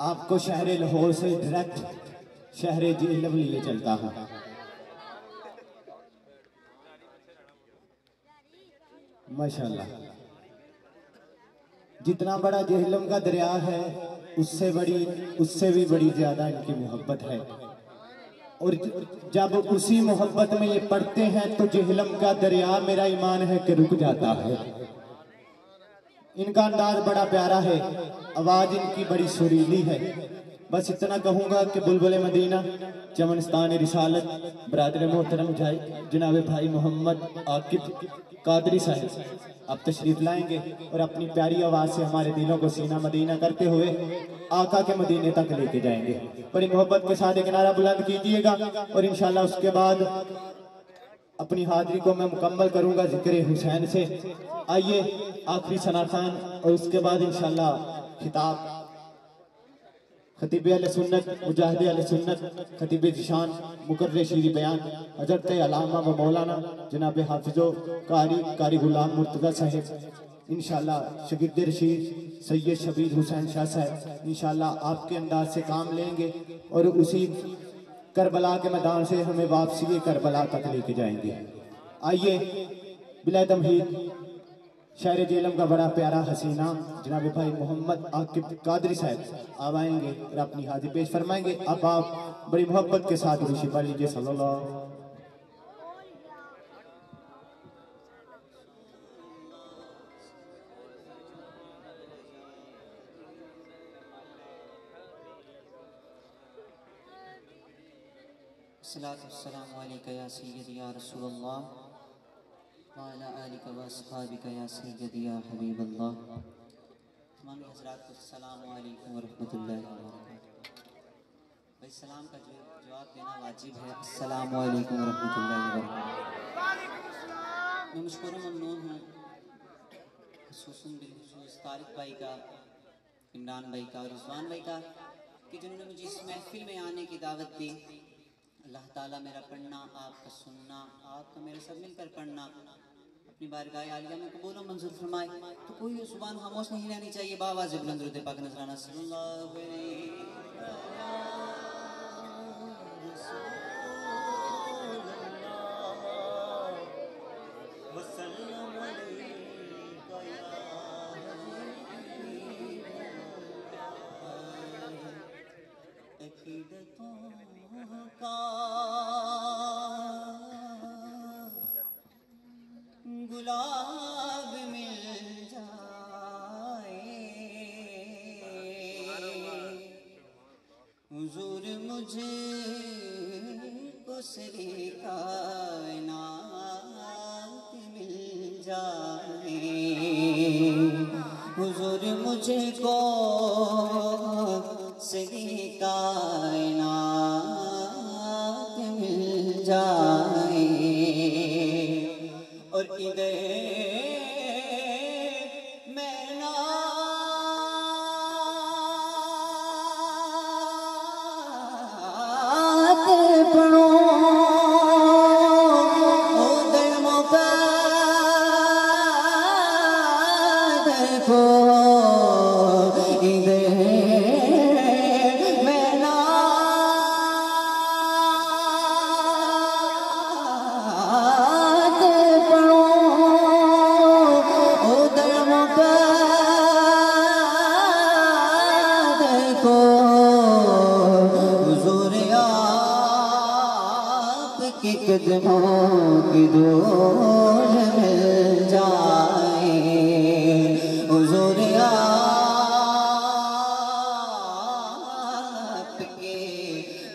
आपको शहर लाहौर से डायरेक्ट शहर जेहलम लिए चलता हूँ। माशाल्लाह, जितना बड़ा जेहलम का दरिया है उससे भी बड़ी ज्यादा इनकी मोहब्बत है। और जब उसी मोहब्बत में ये पढ़ते हैं तो जेहलम का दरिया मेरा ईमान है कि रुक जाता है। इनका अंदाज बड़ा प्यारा है, आवाज इनकी बड़ी सुरीली है। बस इतना कहूंगा कि बुलबुल मदीना चमनस्तान रिसालत बरादर मोहतरम जनाब भाई मोहम्मद आकिब कादरी साहब अब तशरीफ लाएंगे और अपनी प्यारी आवाज से हमारे दिलों को सीना मदीना करते हुए आका के मदीने तक लेके जाएंगे। बड़ी मोहब्बत के साथ एक नारा बुलंद कीजिएगा और इंशाल्लाह उसके बाद अपनी हाजिरी को मैं मुकम्मल करूंगा जिक्र हुसैन से। आइए आखिरी सना खान और उसके बाद इंशाल्लाह खिताब खतीब अहले सुन्नत मुजाहिद अहले सुन्नत खतीब जिशान मुकर्रर शीरी बयान हजरत अल्लामा व मौलाना जनाब हाफिजो कारी गुलाम मुर्तज़ा साहिब इंशाल्लाह शगीर्द रशीद सैयद शबीर हुसैन शाह साहब इंशाल्लाह आपके अंदाज से काम लेंगे और उसी करबला के मैदान से हमें वापसी करबला तक लेके जाएंगे। आइए बिला तमहीद शायर जेलम का बड़ा प्यारा हसीना जनाब भाई मोहम्मद आकिब कादरी साहब अब आएंगे और अपनी हाजिर पेश फरमाएंगे। अब आप बड़ी मोहब्बत के साथ ऋषि पढ़ लीजिए सल्लल्लाहु अस्सलामु अलैका या सय्यदी या रसूलल्लाह व अला आलिका व अस्हाबिका या सय्यदी या हबीबल्लाह। तमाम हज़रात को अस्सलामु अलैकुम व रहमतुल्लाहि व बरकातहू। भाई सलाम का जवाब देना वाजिब है। अस्सलामु अलैकुम व रहमतुल्लाहि व बरकातहू। मैं मशकूर ममनून हूँ खुसूसन बिलखुसूस तारिक भाई का, इमरान भाई का और रिजवान भाई का कि जिन्होंने मुझे इस महफिल में आने की दावत दी। अल्लाह ताला मेरा पढ़ना, आपका सुनना, आपका मेरे सब मिलकर पढ़ना अपनी बारगाह आलिया में कबूल और मंजूर फरमाए। तो कोई जुबान खामोश नहीं रहनी चाहिए। बावाज़ बुलंद दुरूद पाक नज़राना सल्लल्लाहु अलैहि वसल्लम अलैका या अकीदतों का गुलाब मिल जाए हुजूर मुझे को सरे कायनात मिल जाए हुजूर मुझे को सरे कायनात मिल जाए और इधर मैं नात पढ़ूं उधर मौका देखो इधर कदमों की धूल मिल जाए हुजूर आपके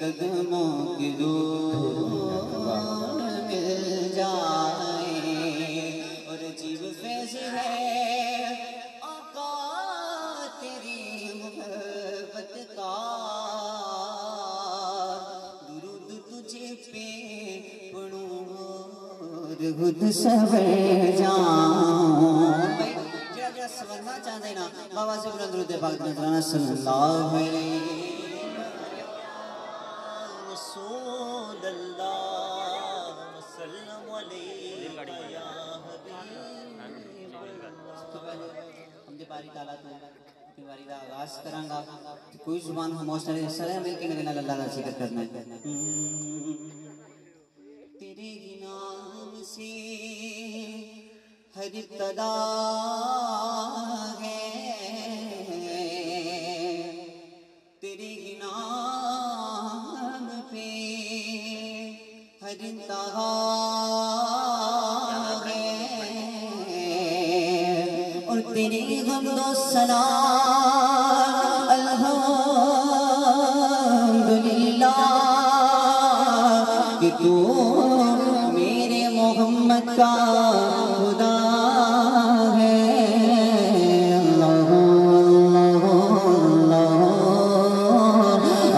कदमों की धूल मिल जाए और अजीब फैज़ है आका तेरी मोहब्बत का दुरूद तुझे पे खुद सवर जाऊं। जरा सवरना चाहते ना बाबा से बुलंद दुरूद पाक नज़राना सल्लल्लाहु अलैहि रसूलल्लाह वसल्लम अलैका या हबीबल्लाह। हमदे बारी ताला तो बारी का आगाज करांगा कोई जुबान खामोश न रहे सारे मिलके मेरे नाल अल्लाह का जिक्र करना है। तेरे ही नाम से हर इब्तदा है, तेरे ही नाम पे हर इंतहा है, और तेरी हम्दो सना अल्हम्दुलिल्लाह कि तू मेरे मोहम्मद का खुदा है। अल्लाह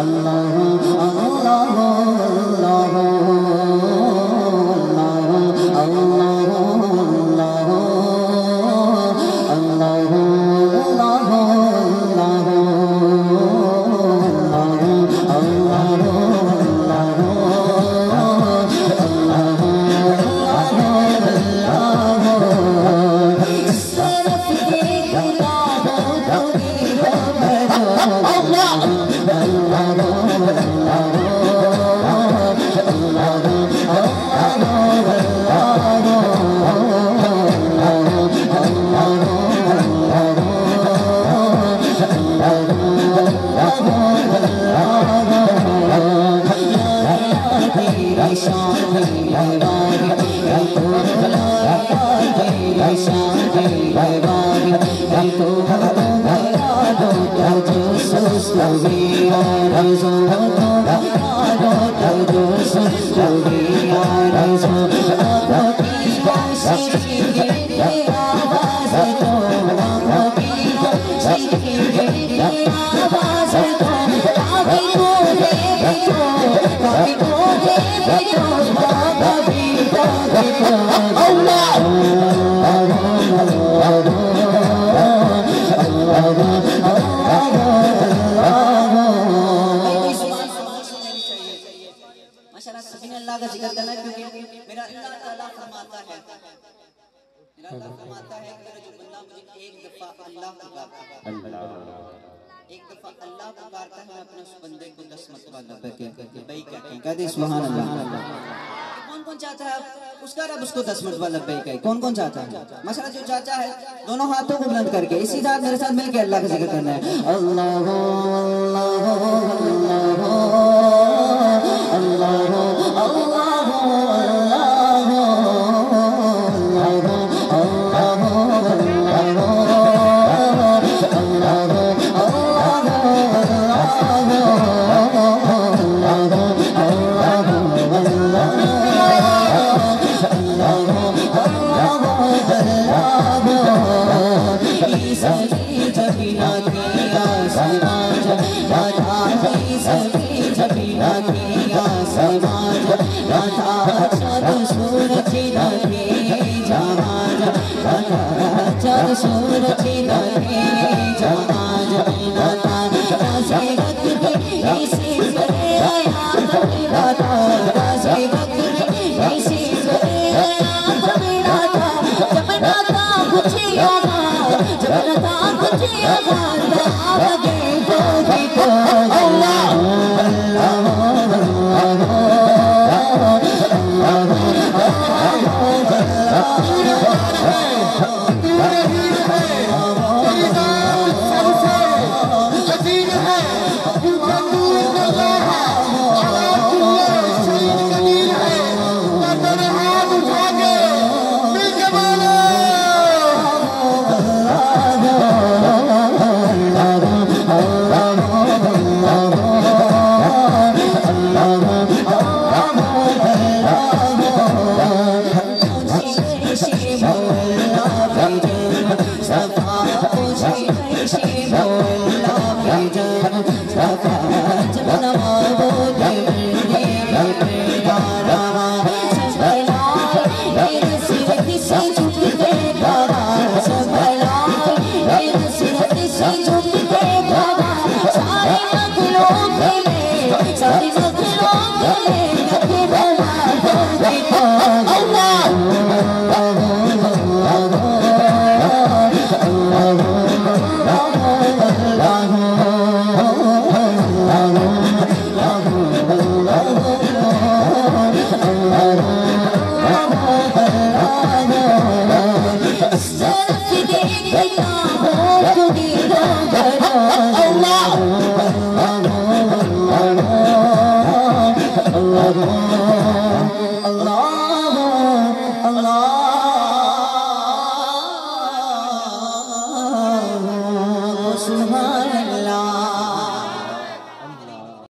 अल्लाह अल्लाह अल्लाह का जिक्र करना है, क्योंकि मेरा अल्लाह ताला फरमाता है कि मेरा जो बंदा मुझे एक दफा अल्लाह पुकारता है, एक दफा अल्लाह पुकारता है, मैं अपने उस बंदे को 10 मरतबा लब्बैक कहते हैं, कहते सुभान अल्लाह। कौन कौन चाहता है उसका रब उसको 10 मरतबा लब्बैक कहे? कौन कौन चाहता है? माशाल्लाह जो चाहता है दोनों हाथों को बुलंद करके इसी साथ मेरे साथ मिलकर अल्लाह का जिक्र करना है। अल्लाह Safa